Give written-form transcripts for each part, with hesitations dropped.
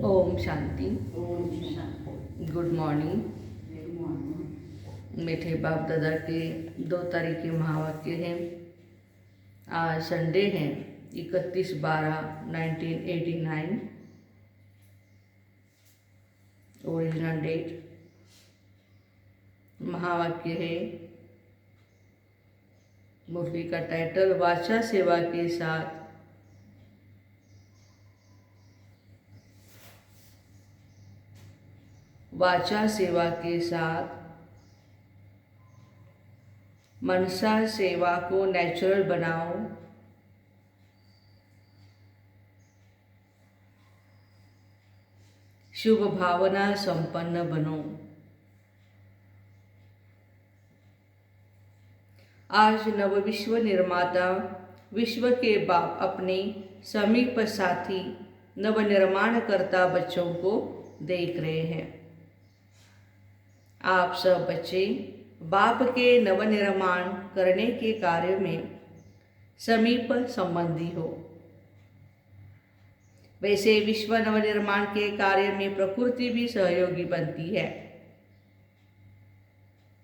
ओम शांति। ओम शांति। Good morning. Good morning. मीठे बाप दादा के 2 तारीख के महावाक्य हैं। आज संडे है 31/12/1989। Original date. महावाक्य है, मुरली का टाइटल वाचा सेवा के साथ वाचा सेवा के साथ मनसा सेवा को नेचुरल बनाओ। शुभ भावना संपन्न बनो। आज नव विश्व निर्माता विश्व के बाप अपने समीप साथी नवनिर्माणकर्ता बच्चों को देख रहे हैं। आप सब बच्चे बाप के नवनिर्माण करने के कार्य में समीप संबंधी हो। वैसे विश्व नवनिर्माण के कार्य में प्रकृति भी सहयोगी बनती है।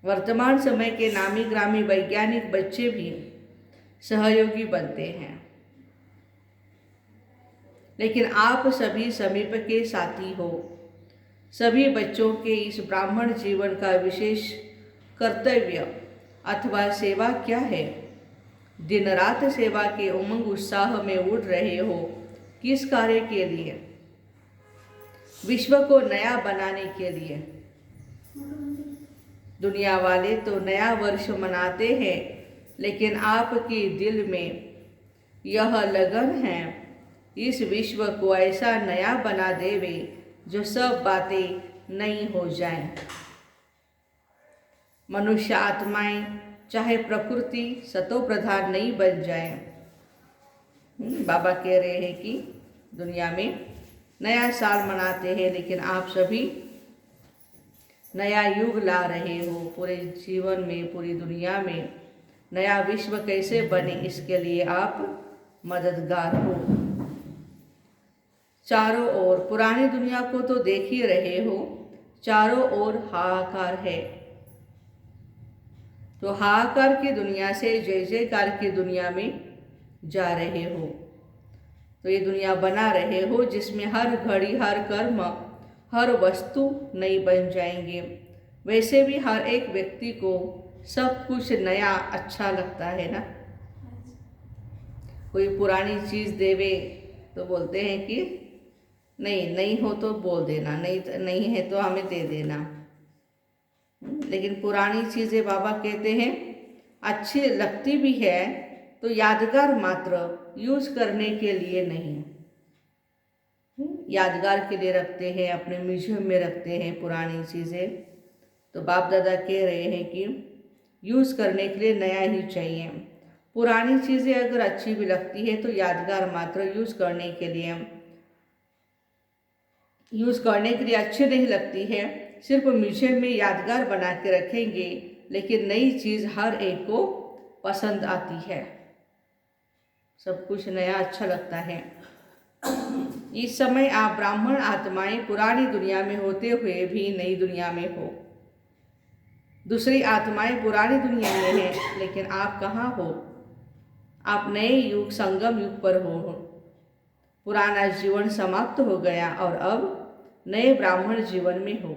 वर्तमान समय के नामी ग्रामी वैज्ञानिक बच्चे भी सहयोगी बनते हैं, लेकिन आप सभी समीप के साथी हो। सभी बच्चों के इस ब्राह्मण जीवन का विशेष कर्तव्य अथवा सेवा क्या है? दिन रात सेवा के उमंग उत्साह में उड़ रहे हो। किस कार्य के लिए? विश्व को नया बनाने के लिए। दुनिया वाले तो नया वर्ष मनाते हैं, लेकिन आपके दिल में यह लगन है इस विश्व को ऐसा नया बना देवे जो सब बातें नई हो जाएं। मनुष्य आत्माएं चाहे प्रकृति सतो प्रधान नहीं बन जाए। बाबा कह रहे हैं कि दुनिया में नया साल मनाते हैं, लेकिन आप सभी नया युग ला रहे हो। पूरे जीवन में, पूरी दुनिया में नया विश्व कैसे बने, इसके लिए आप मददगार हो। चारों ओर पुरानी दुनिया को तो देख ही रहे हो, चारों ओर हाहाकार है। तो हाहाकार की दुनिया से जय जयकार की दुनिया में जा रहे हो। तो ये दुनिया बना रहे हो जिसमें हर घड़ी, हर कर्म, हर वस्तु नई बन जाएंगे। वैसे भी हर एक व्यक्ति को सब कुछ नया अच्छा लगता है ना। कोई पुरानी चीज़ देवे तो बोलते हैं कि नहीं हो तो बोल देना, नहीं है तो हमें दे देना। लेकिन पुरानी चीज़ें बाबा कहते हैं अच्छी लगती भी है तो यादगार मात्र, यूज करने के लिए नहीं। यादगार के लिए रखते हैं, अपने म्यूजियम में रखते हैं पुरानी चीज़ें। तो बाप दादा कह रहे हैं कि यूज करने के लिए नया ही चाहिए। पुरानी चीज़ें अगर अच्छी भी लगती है तो यादगार मात्र, यूज करने के लिए अच्छी नहीं लगती है। सिर्फ म्यूजियम में यादगार बना के रखेंगे, लेकिन नई चीज़ हर एक को पसंद आती है। सब कुछ नया अच्छा लगता है। इस समय आप ब्राह्मण आत्माएं पुरानी दुनिया में होते हुए भी नई दुनिया में हो। दूसरी आत्माएं पुरानी दुनिया में हैं, लेकिन आप कहाँ हो? आप नए युग, संगम युग पर हो। पुराना जीवन समाप्त हो गया और अब नए ब्राह्मण जीवन में हो।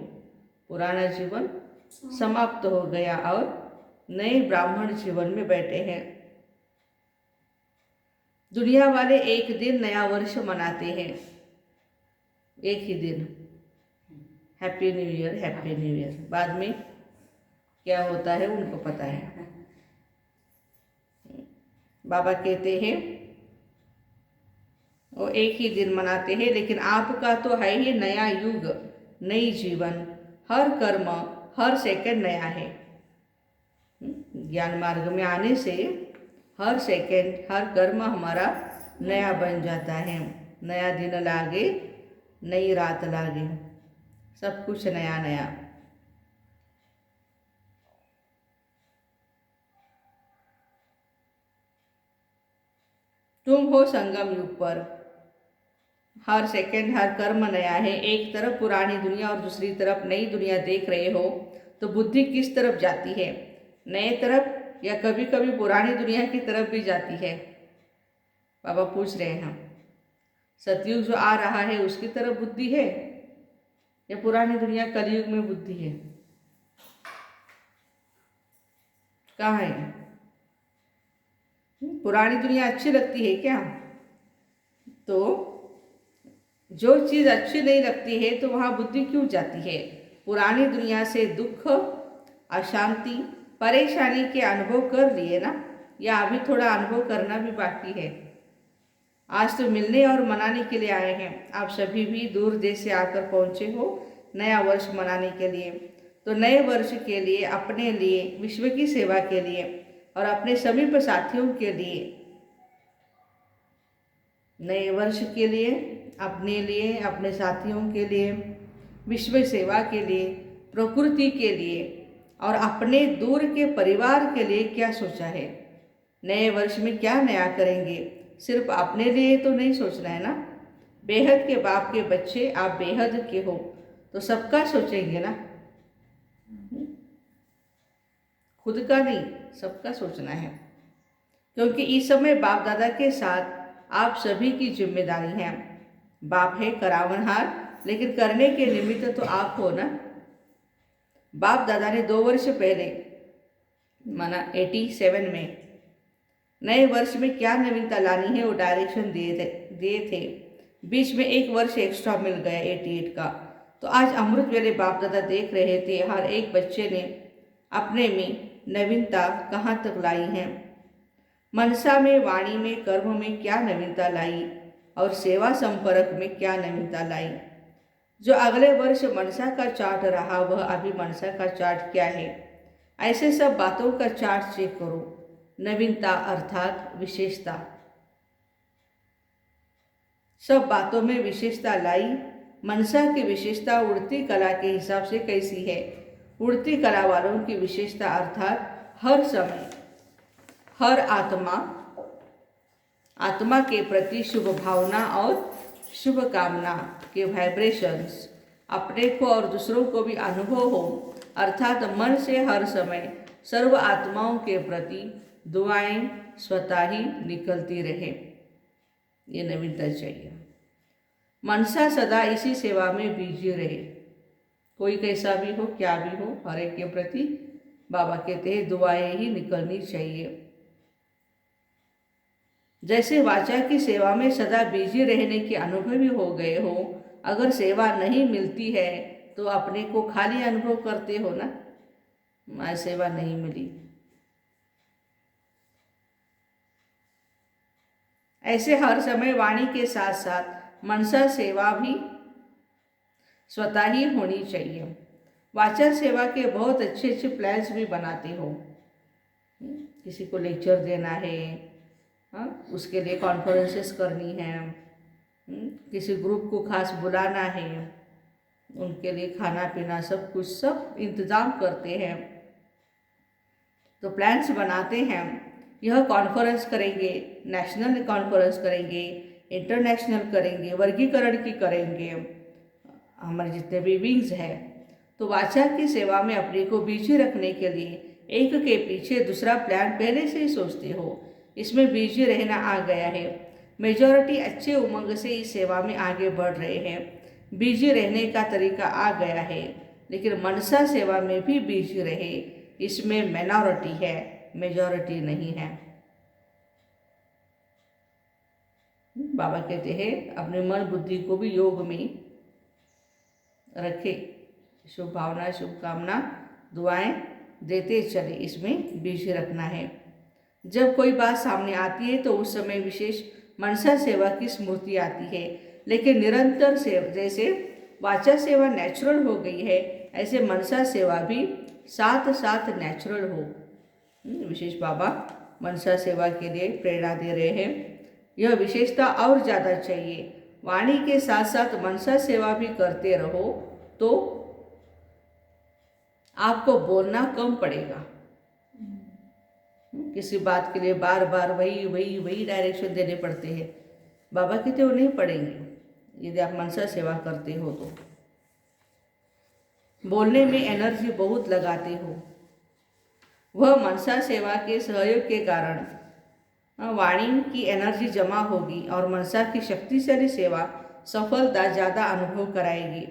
पुराना जीवन समाप्त हो गया और नए ब्राह्मण जीवन में बैठे हैं। दुनिया वाले एक दिन नया वर्ष मनाते हैं, एक ही दिन, happy new year, happy new year. बाद में क्या होता है उनको पता है। बाबा कहते हैं वो एक ही दिन मनाते हैं, लेकिन आपका तो है ही नया युग, नई जीवन। हर कर्म, हर सेकंड नया है। ज्ञान मार्ग में आने से हर सेकंड, हर कर्म हमारा नया बन जाता है। नया दिन लागे, नई रात लागे, सब कुछ नया नया। तुम हो संगम युग पर। हर सेकंड हर कर्म नया है। एक तरफ पुरानी दुनिया और दूसरी तरफ नई दुनिया देख रहे हो तो बुद्धि किस तरफ जाती है, नए तरफ या कभी कभी पुरानी दुनिया की तरफ भी जाती है? बाबा पूछ रहे हैं हम। सतयुग जो आ रहा है उसकी तरफ बुद्धि है या पुरानी दुनिया कलयुग में बुद्धि है? कहाँ है? पुरानी दुनिया अच्छी लगती है क्या? तो जो चीज़ अच्छी नहीं लगती है तो वहाँ बुद्धि क्यों जाती है? पुरानी दुनिया से दुख, अशांति, परेशानी के अनुभव कर लिए ना, या अभी थोड़ा अनुभव करना भी बाकी है? आज तो मिलने और मनाने के लिए आए हैं। आप सभी भी दूर देश से आकर पहुँचे हो नया वर्ष मनाने के लिए। तो नए वर्ष के लिए, अपने लिए, विश्व की सेवा के लिए और अपने समीप साथियों के लिए, नए वर्ष के लिए, अपने लिए, अपने साथियों के लिए, विश्व सेवा के लिए, प्रकृति के लिए और अपने दूर के परिवार के लिए क्या सोचा है? नए वर्ष में क्या नया करेंगे? सिर्फ अपने लिए तो नहीं सोचना है ना। बेहद के बाप के बच्चे आप बेहद के हो तो सबका सोचेंगे ना, खुद का नहीं, सबका सोचना है। क्योंकि इस समय बाप दादा के साथ आप सभी की जिम्मेदारी है। बाप है करावनहार, लेकिन करने के निमित्त तो आप हो ना। बाप दादा ने 2 वर्ष पहले माना 87 में नए वर्ष में क्या नवीनता लानी है वो डायरेक्शन दिए थे। बीच में 1 वर्ष एक्स्ट्रा मिल गया 88 का। तो आज अमृत वेले बाप दादा देख रहे थे हर एक बच्चे ने अपने में नवीनता कहाँ तक लाई है, मनसा में, वाणी में, कर्म में क्या नवीनता लाई और सेवा संपर्क में क्या नवीनता लाई। जो अगले वर्ष मनसा का चार्ट रहा वह अभी मनसा का चार्ट क्या है, ऐसे सब बातों का चार्ट चेक करो। नवीनता अर्थात विशेषता, सब बातों में विशेषता लाई। मनसा की विशेषता उड़ती कला के हिसाब से कैसी है? उड़ती कला वालों की विशेषता अर्थात हर समय हर आत्मा के प्रति शुभ भावना और शुभ कामना के वाइब्रेशंस अपने को और दूसरों को भी अनुभव हो, अर्थात मन से हर समय सर्व आत्माओं के प्रति दुआएं स्वतः ही निकलती रहे। ये नवीनता चाहिए। मनसा सदा इसी सेवा में बिजी रहे, कोई कैसा भी हो, क्या भी हो, हर एक के प्रति बाबा कहते हैं दुआएं ही निकलनी चाहिए। जैसे वाचा की सेवा में सदा बिजी रहने के अनुभवी हो गए हो, अगर सेवा नहीं मिलती है तो अपने को खाली अनुभव करते हो ना, मैं सेवा नहीं मिली। ऐसे हर समय वाणी के साथ साथ मनसा सेवा भी स्वतः ही होनी चाहिए। वाचा सेवा के बहुत अच्छे अच्छे प्लान्स भी बनाते हो। किसी को लेक्चर देना है, उसके लिए कॉन्फ्रेंसेस करनी है, किसी ग्रुप को खास बुलाना है, उनके लिए खाना पीना सब कुछ सब इंतज़ाम करते हैं। तो प्लान्स बनाते हैं, यह कॉन्फ्रेंस करेंगे, नेशनल कॉन्फ्रेंस करेंगे, इंटरनेशनल करेंगे, वर्गीकरण की करेंगे, हमारे जितने भी विंग्स हैं। तो वाचा की सेवा में अपने को बिजी रखने के लिए एक के पीछे दूसरा प्लान पहले से ही सोचते हो, इसमें बिजी रहना आ गया है। मेजॉरिटी अच्छे उमंग से इस सेवा में आगे बढ़ रहे हैं, बिजी रहने का तरीका आ गया है। लेकिन मनसा सेवा में भी बिजी रहे, इसमें माइनॉरिटी है, मेजॉरिटी नहीं है। बाबा कहते हैं अपने मन बुद्धि को भी योग में रखे, शुभ भावना, शुभकामना, दुआएं देते चले, इसमें बिजी रखना है। जब कोई बात सामने आती है तो उस समय विशेष मनसा सेवा की स्मृति आती है। लेकिन निरंतर सेवा, जैसे वाचा सेवा नेचुरल हो गई है, ऐसे मनसा सेवा भी साथ साथ नेचुरल हो। विशेष बाबा मनसा सेवा के लिए प्रेरणा दे रहे हैं। यह विशेषता और ज़्यादा चाहिए। वाणी के साथ साथ मनसा सेवा भी करते रहो तो आपको बोलना कम पड़ेगा। किसी बात के लिए बार बार वही वही वही डायरेक्शन देने पड़ते हैं, बाबा कहते वो नहीं पड़ेंगे। यदि आप मनसा सेवा करते हो तो। बोलने में एनर्जी बहुत लगाते हो, वह मनसा सेवा के सहयोग के कारण वाणी की एनर्जी जमा होगी और मनसा की शक्तिशाली सेवा सफलता ज़्यादा अनुभव कराएगी।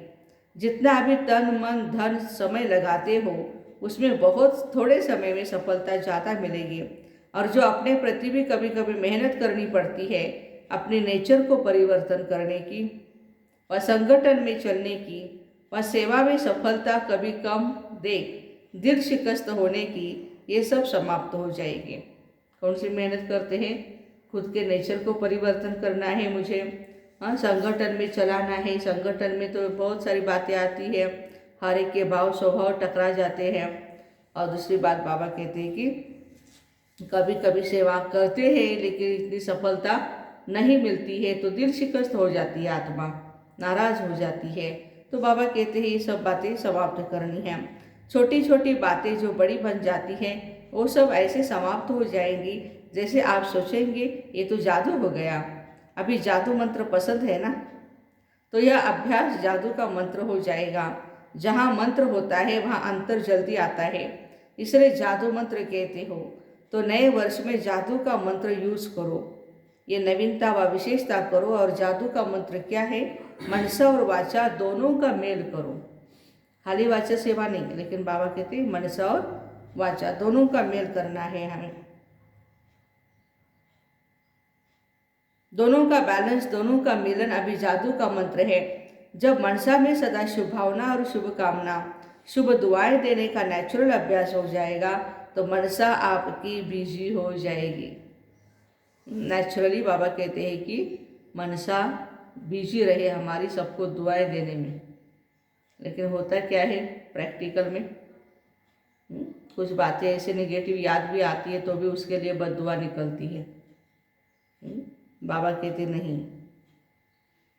जितना अभी तन मन धन समय लगाते हो उसमें बहुत थोड़े समय में सफलता ज़्यादा मिलेगी। और जो अपने प्रति भी कभी कभी मेहनत करनी पड़ती है अपने नेचर को परिवर्तन करने की व संगठन में चलने की व सेवा में सफलता कभी कम देख दिल शिकस्त होने की, ये सब समाप्त हो जाएगी। कौन सी मेहनत करते हैं? खुद के नेचर को परिवर्तन करना है मुझे, हाँ संगठन में चलाना है। संगठन में तो बहुत सारी बातें आती है, हर एक के भाव स्वभाव टकरा जाते हैं। और दूसरी बात बाबा कहते हैं कि कभी कभी सेवा करते हैं लेकिन इतनी सफलता नहीं मिलती है तो दिल शिकस्त हो जाती है, आत्मा नाराज हो जाती है। तो बाबा कहते हैं ये सब बातें समाप्त करनी है। छोटी छोटी बातें जो बड़ी बन जाती हैं वो सब ऐसे समाप्त हो जाएंगी जैसे आप सोचेंगे ये तो जादू हो गया। अभी जादू मंत्र पसंद है ना, तो यह अभ्यास जादू का मंत्र हो जाएगा। जहाँ मंत्र होता है वहाँ अंतर जल्दी आता है, इसलिए जादू मंत्र कहते हो। तो नए वर्ष में जादू का मंत्र यूज करो, ये नवीनता व विशेषता करो। और जादू का मंत्र क्या है? मनसा और वाचा दोनों का मेल करो। खाली वाचा सेवा नहीं, लेकिन बाबा कहते हैं मनसा और वाचा दोनों का मेल करना है हमें, दोनों का बैलेंस, दोनों का मिलन अभी जादू का मंत्र है। जब मनसा में सदा शुभ भावना और शुभ कामना, शुभ दुआएं देने का नेचुरल अभ्यास हो जाएगा तो मनसा आपकी बिजी हो जाएगी। नेचुरली बाबा कहते हैं कि मनसा बिजी रहे हमारी सबको दुआएं देने में। लेकिन होता क्या है प्रैक्टिकल में? कुछ बातें ऐसे नेगेटिव याद भी आती है तो भी उसके लिए बद्दुआ निकलती है। बाबा कहते नहीं,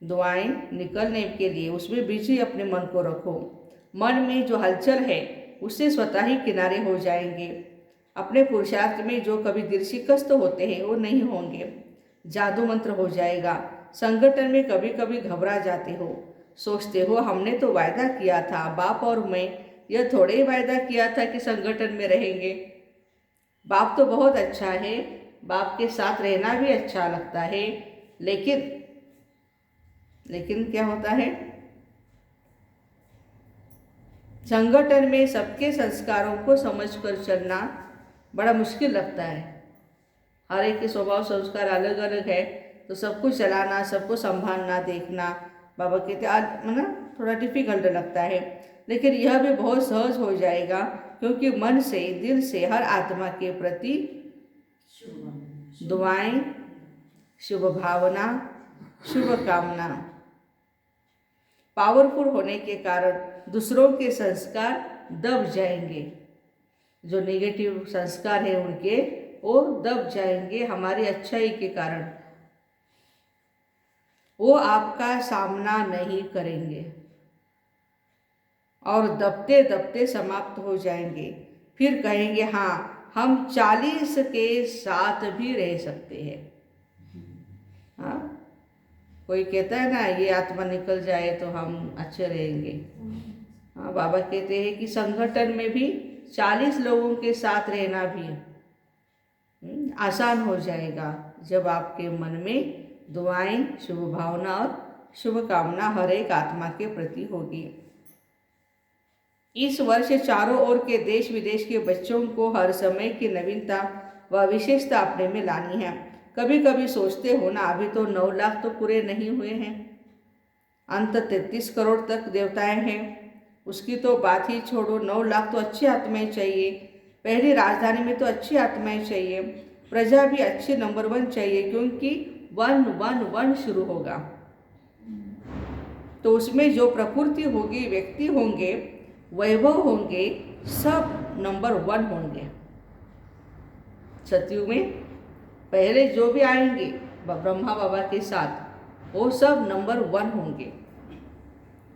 दुआएं निकलने के लिए उसमें बिजी अपने मन को रखो। मन में जो हलचल है उससे स्वतः ही किनारे हो जाएंगे। अपने पुरुषार्थ में जो कभी दिल शिकस्त होते हैं वो नहीं होंगे, जादू मंत्र हो जाएगा। संगठन में कभी कभी घबरा जाते हो, सोचते हो हमने तो वायदा किया था, बाप और मैं यह थोड़े ही वायदा किया था कि संगठन में रहेंगे। बाप तो बहुत अच्छा है, बाप के साथ रहना भी अच्छा लगता है, लेकिन क्या होता है संगठन में सबके संस्कारों को समझकर चलना बड़ा मुश्किल लगता है। हर एक के स्वभाव संस्कार अलग अलग है, तो सबको चलाना, सबको संभालना, देखना बाबा कहते आज ना थोड़ा डिफिकल्ट लगता है। लेकिन यह भी बहुत सहज हो जाएगा क्योंकि मन से, दिल से हर आत्मा के प्रति दुआएं, शुभ भावना, शुभ कामना पावरफुल होने के कारण दूसरों के संस्कार दब जाएंगे। जो नेगेटिव संस्कार है उनके वो दब जाएंगे हमारी अच्छाई के कारण, वो आपका सामना नहीं करेंगे और दबते दबते समाप्त हो जाएंगे। फिर कहेंगे हाँ हम 40 के साथ भी रह सकते हैं। हाँ, कोई कहता है ना ये आत्मा निकल जाए तो हम अच्छे रहेंगे। हाँ, बाबा कहते हैं कि संगठन में भी 40 लोगों के साथ रहना भी आसान हो जाएगा जब आपके मन में दुआएं, शुभ भावना और शुभ कामना हर एक आत्मा के प्रति होगी। इस वर्ष चारों ओर के देश विदेश के बच्चों को हर समय की नवीनता व विशेषता अपने में लानी है। कभी कभी सोचते हो ना अभी तो 9 लाख तो पूरे नहीं हुए हैं, अंत 33 करोड़ तक देवताएं हैं, उसकी तो बात ही छोड़ो। 9 लाख तो अच्छी आत्माएं चाहिए, पहली राजधानी में तो अच्छी आत्माएं चाहिए, प्रजा भी अच्छी नंबर 1 चाहिए क्योंकि 111 शुरू होगा। तो उसमें जो प्रकृति होगी, व्यक्ति होंगे, वैभव होंगे, सब नंबर 1 होंगे। सतयुग में पहले जो भी आएंगे ब्रह्मा बाबा के साथ वो सब नंबर 1 होंगे।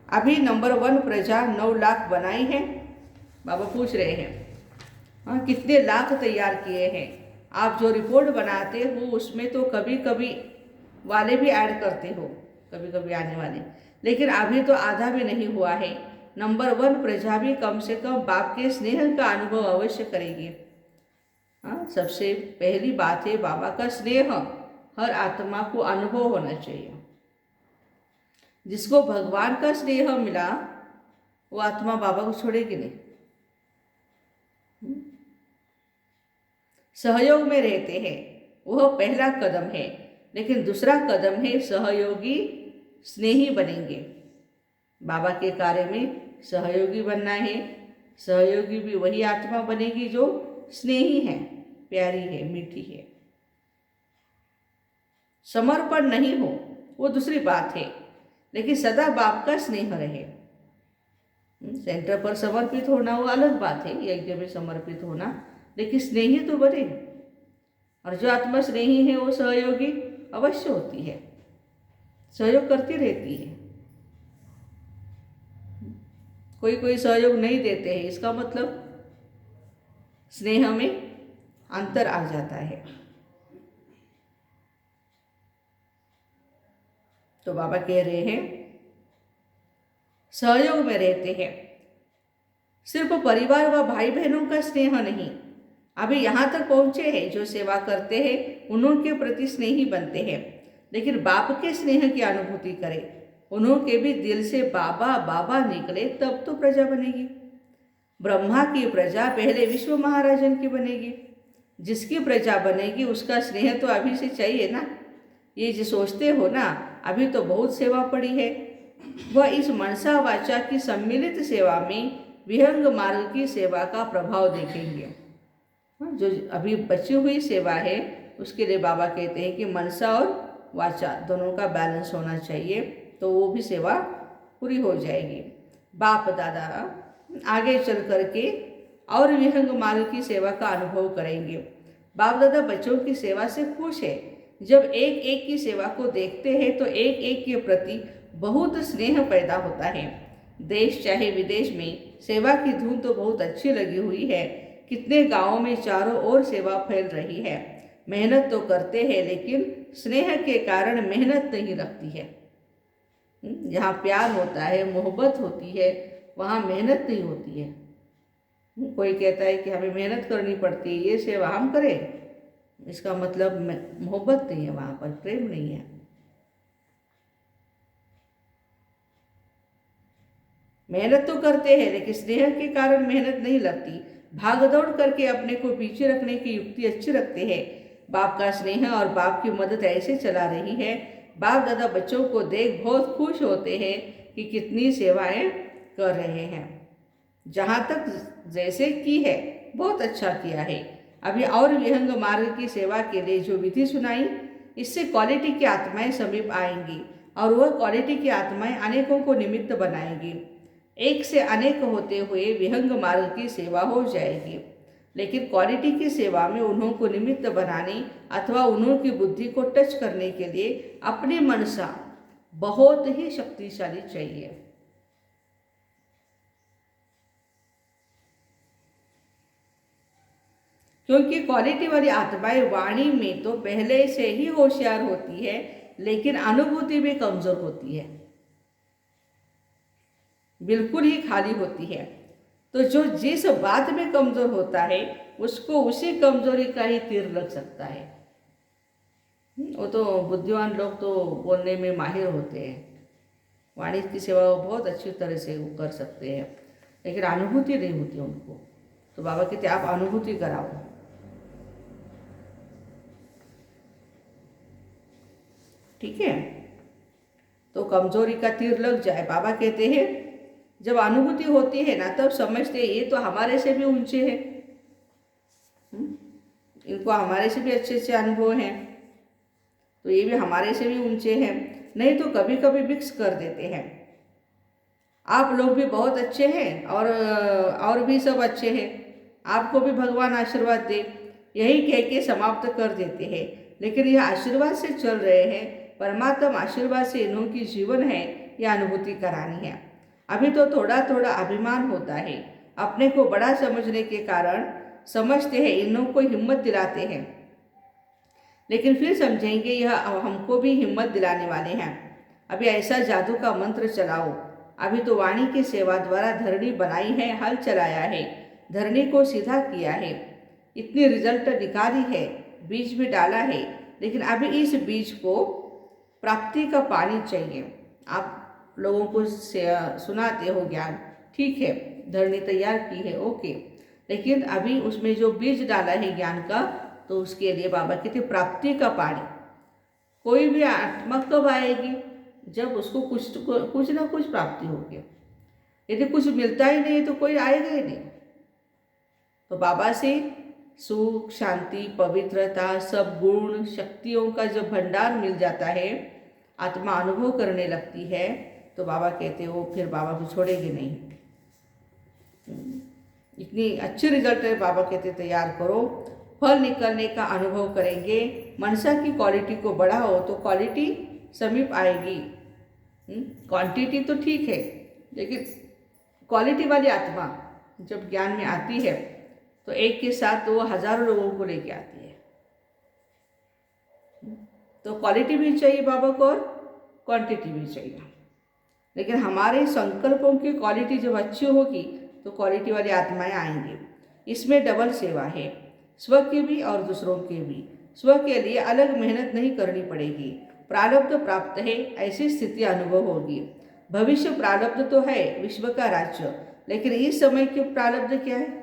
अभी नंबर 1 प्रजा 9 लाख बनाई है। बाबा पूछ रहे हैं हाँ कितने लाख तैयार किए हैं? आप जो रिपोर्ट बनाते हो उसमें तो कभी कभी वाले भी ऐड करते हो, कभी कभी आने वाले, लेकिन अभी तो आधा भी नहीं हुआ है। नंबर 1 प्रजा भी कम से कम बाप के स्नेह का अनुभव अवश्य करेगी। हाँ, सबसे पहली बात है बाबा का स्नेह हर आत्मा को अनुभव होना चाहिए। जिसको भगवान का स्नेह मिला वो आत्मा बाबा को छोड़ेगी नहीं। सहयोग में रहते हैं, वह पहला कदम है, लेकिन दूसरा कदम है सहयोगी स्नेही बनेंगे। बाबा के कार्य में सहयोगी बनना है। सहयोगी भी वही आत्मा बनेगी जो स्नेही है, प्यारी है, मीठी है। समर्पण नहीं हो वो दूसरी बात है, लेकिन सदा बाप का स्नेह रहे। सेंटर पर समर्पित होना वो अलग बात है, यज्ञ में समर्पित होना, लेकिन स्नेही तो बने। और जो आत्मा स्नेही है वो सहयोगी अवश्य होती है, सहयोग करती रहती है। कोई कोई सहयोग नहीं देते हैं, इसका मतलब स्नेह में अंतर आ जाता है। तो बाबा कह रहे हैं सहयोग में रहते हैं, सिर्फ परिवार व भाई बहनों का स्नेह नहीं। अभी यहाँ तक पहुँचे हैं, जो सेवा करते हैं उन्होंने प्रति स्नेही बनते हैं, लेकिन बाप के स्नेह की अनुभूति करें, उन्होंने भी दिल से बाबा बाबा निकले तब तो प्रजा बनेगी। ब्रह्मा की प्रजा पहले विश्व महाराजन की बनेगी। जिसकी प्रजा बनेगी उसका स्नेह तो अभी से चाहिए ना। ये जो सोचते हो ना अभी तो बहुत सेवा पड़ी है, वह इस मनसा वाचा की सम्मिलित सेवा में विहंग मार्ग की सेवा का प्रभाव देखेंगे। जो अभी बची हुई सेवा है उसके लिए बाबा कहते हैं कि मनसा और वाचा दोनों का बैलेंस होना चाहिए, तो वो भी सेवा पूरी हो जाएगी। बाप दादा आगे चल करके और विहंग मार्ग की सेवा का अनुभव करेंगे। बाप दादा बच्चों की सेवा से खुश है। जब एक एक की सेवा को देखते हैं तो एक एक के प्रति बहुत स्नेह पैदा होता है। देश चाहे विदेश में सेवा की धुन तो बहुत अच्छी लगी हुई है। कितने गांवों में चारों ओर सेवा फैल रही है। मेहनत तो करते हैं लेकिन स्नेह के कारण मेहनत नहीं रखती है। जहाँ प्यार होता है, मोहब्बत होती है, वहाँ मेहनत नहीं होती है। कोई कहता है कि हमें मेहनत करनी पड़ती है, ये सेवा हम करें, इसका मतलब मोहब्बत नहीं है, वहाँ पर प्रेम नहीं है। मेहनत तो करते हैं लेकिन स्नेह के कारण मेहनत नहीं लगती। भाग दौड़ करके अपने को पीछे रखने की युक्ति अच्छी रखते हैं। बाप का स्नेह और बाप की मदद ऐसे चला रही है। बाप दादा बच्चों को देख बहुत खुश होते हैं कि कितनी सेवाएं कर रहे हैं। जहाँ तक जैसे की है बहुत अच्छा किया है। अभी और विहंग मार्ग की सेवा के लिए जो विधि सुनाई, इससे क्वालिटी की आत्माएं समीप आएंगी और वह क्वालिटी की आत्माएं अनेकों को निमित्त बनाएंगी। एक से अनेक होते हुए विहंग मार्ग की सेवा हो जाएगी, लेकिन क्वालिटी की सेवा में उन्हों को निमित्त बनाने अथवा उन्हों की बुद्धि को टच करने के लिए अपनी मनसा बहुत ही शक्तिशाली चाहिए। क्योंकि क्वालिटी वाली आत्माएं वाणी में तो पहले से ही होशियार होती है, लेकिन अनुभूति में कमजोर होती है, बिल्कुल ही खाली होती है। तो जो जिस बात में कमजोर होता है उसको उसी कमजोरी का ही तीर लग सकता है। वो तो बुद्धिमान लोग तो बोलने में माहिर होते हैं, वाणी की सेवा वो बहुत अच्छी तरह से वो कर सकते हैं, लेकिन अनुभूति नहीं होती उनको। तो बाबा कहते आप अनुभूति कराओ। ठीक है, तो कमजोरी का तीर लग जाए। बाबा कहते हैं जब अनुभूति होती है ना तब समझते हैं ये तो हमारे से भी ऊंचे हैं, इनको हमारे से भी अच्छे अच्छे अनुभव हैं, तो ये भी हमारे से भी ऊंचे हैं। नहीं तो कभी कभी मिक्स कर देते हैं, आप लोग भी बहुत अच्छे हैं और भी सब अच्छे हैं, आपको भी भगवान आशीर्वाद दे, यही कह के समाप्त कर देते हैं। लेकिन यह आशीर्वाद से चल रहे हैं, परमात्मा आशीर्वाद से इन्हों की जीवन है, यह अनुभूति करानी है। अभी तो थोड़ा थोड़ा अभिमान होता है, अपने को बड़ा समझने के कारण समझते हैं, इन्हों को हिम्मत दिलाते हैं, लेकिन फिर समझेंगे यह हमको भी हिम्मत दिलाने वाले हैं। अभी ऐसा जादू का मंत्र चलाओ। अभी तो वाणी की सेवा द्वारा धरणी बनाई है, हल चलाया है, धरणी को सीधा किया है, इतनी रिजल्ट निकाली है, बीज भी डाला है, लेकिन अभी इस बीज को प्राप्ति का पानी चाहिए। आप लोगों को सुनाते हो ज्ञान, ठीक है, धरणी तैयार की है, ओके, लेकिन अभी उसमें जो बीज डाला है ज्ञान का, तो उसके लिए बाबा कहते प्राप्ति का पानी। कोई भी आत्मा कब आएगी? जब उसको कुछ ना कुछ प्राप्ति होगी। यदि कुछ मिलता ही नहीं तो कोई आएगा ही नहीं। तो बाबा से सुख, शांति, पवित्रता, सब गुण शक्तियों का जब भंडार मिल जाता है, आत्मा अनुभव करने लगती है, तो बाबा कहते हो फिर बाबा को छोड़ेंगे नहीं। इतनी अच्छी रिजल्ट है, बाबा कहते तैयार करो, फल निकलने का अनुभव करेंगे। मनसा की क्वालिटी को बढ़ाओ तो क्वालिटी समीप आएगी। क्वांटिटी तो ठीक है, लेकिन क्वालिटी वाली आत्मा जब ज्ञान में आती है तो एक के साथ वो हजारों लोगों को लेके आती है। तो क्वालिटी भी चाहिए बाबा को और क्वांटिटी भी चाहिए, लेकिन हमारे संकल्पों की क्वालिटी जब अच्छी होगी तो क्वालिटी वाली आत्माएं आएंगी। इसमें डबल सेवा है, स्व की भी और दूसरों की भी। स्व के लिए अलग मेहनत नहीं करनी पड़ेगी, प्रारब्ध प्राप्त है ऐसी स्थिति अनुभव होगी। भविष्य प्रारब्ध तो है विश्व का राज्य, लेकिन इस समय के प्रारब्ध क्या है?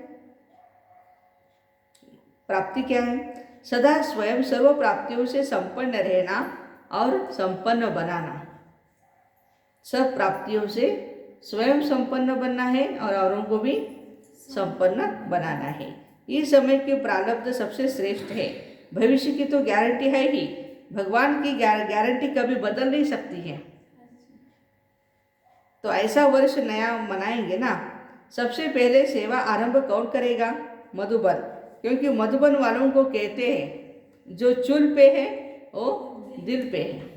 प्राप्ति क्या है? सदा स्वयं सर्व प्राप्तियों से संपन्न रहना और संपन्न बनाना। सब प्राप्तियों से स्वयं संपन्न बनना है और औरों को भी संपन्न बनाना है। इस समय के प्रारब्ध सबसे श्रेष्ठ है। भविष्य की तो गारंटी है ही, भगवान की गारंटी कभी बदल नहीं सकती है। तो ऐसा वर्ष नया मनाएंगे ना, सबसे पहले सेवा आरंभ कौन करेगा? मधुबन, क्योंकि मधुबन वालों को कहते हैं जो चूल पे है वो दिल पे है,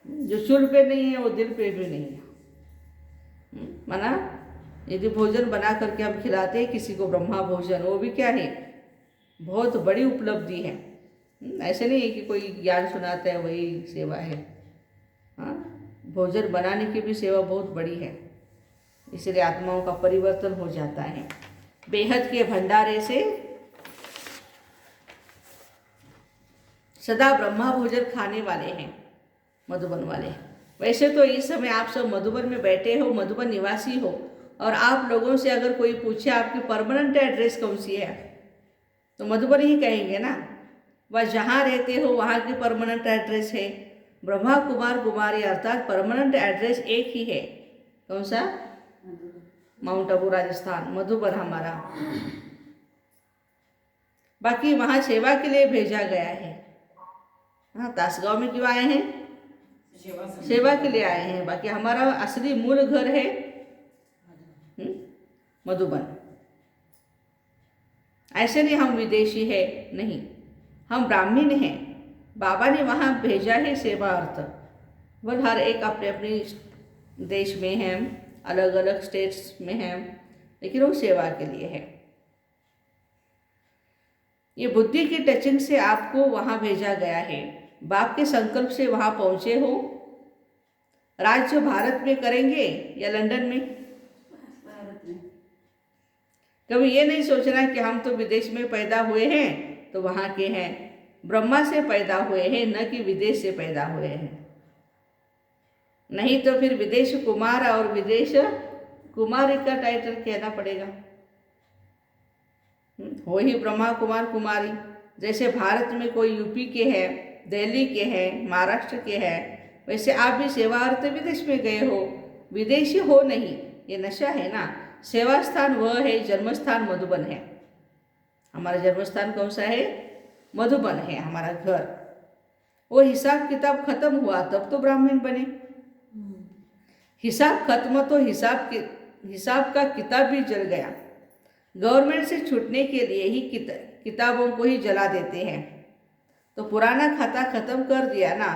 जो चूल पे नहीं है वो दिल पे भी नहीं है। माना यदि भोजन बना करके हम खिलाते हैं किसी को, ब्रह्मा भोजन, वो भी क्या है? बहुत बड़ी उपलब्धि है। ऐसे नहीं है कि कोई ज्ञान सुनाता है वही सेवा है। हाँ, भोजन बनाने की भी सेवा बहुत बड़ी है, इसलिए आत्माओं का परिवर्तन हो जाता है। बेहद के भंडारे से सदा ब्रह्मा भोजन खाने वाले हैं मधुबन वाले। वैसे तो इस समय आप सब मधुबन में बैठे हो, मधुबन निवासी हो, और आप लोगों से अगर कोई पूछे आपकी परमानेंट एड्रेस कौन सी है, तो मधुबन ही कहेंगे ना। वह जहाँ रहते हो वहाँ की परमानेंट एड्रेस है। ब्रह्मा कुमार कुमारी अर्थात परमानेंट एड्रेस एक ही है। कौन सा? माउंट आबू राजस्थान, मधुबन हमारा। बाकी वहाँ सेवा के लिए भेजा गया है। हाँ, तासगांव में क्यों आए हैं? सेवा के लिए आए हैं। बाकी हमारा असली मूल घर है मधुबन। ऐसे नहीं हम विदेशी है, नहीं, हम ब्राह्मण हैं। बाबा ने वहाँ भेजा है सेवा अर्थ। वह हर एक अपने अपने देश में हैं, अलग अलग स्टेट्स में हैं, लेकिन वो सेवा के लिए है। ये बुद्धि की टचिंग से आपको वहाँ भेजा गया है। बाप के संकल्प से वहाँ पहुँचे हो। राज्य भारत में करेंगे या लंदन में? भारत में। कभी ये नहीं सोचना कि हम तो विदेश में पैदा हुए हैं तो वहाँ के हैं। ब्रह्मा से पैदा हुए हैं, न कि विदेश से पैदा हुए हैं। नहीं तो फिर विदेश कुमार और विदेश कुमारी का टाइटल कहना पड़ेगा। हो ही ब्रह्मा कुमार कुमारी। जैसे भारत में कोई यूपी के हैं, दिल्ली के हैं, महाराष्ट्र के हैं, वैसे आप भी सेवार्थ विदेश में गए हो। विदेशी हो नहीं, ये नशा है ना। सेवा स्थान वह है, जन्मस्थान मधुबन है। हमारा जन्मस्थान कौन सा है? मधुबन है हमारा घर। वो हिसाब किताब खत्म हुआ तब तो ब्राह्मण बने। हिसाब खत्म तो हिसाब का किताब भी जल गया। गवर्नमेंट से छूटने के लिए ही किताबों को ही जला देते हैं। तो पुराना खाता खत्म कर दिया ना,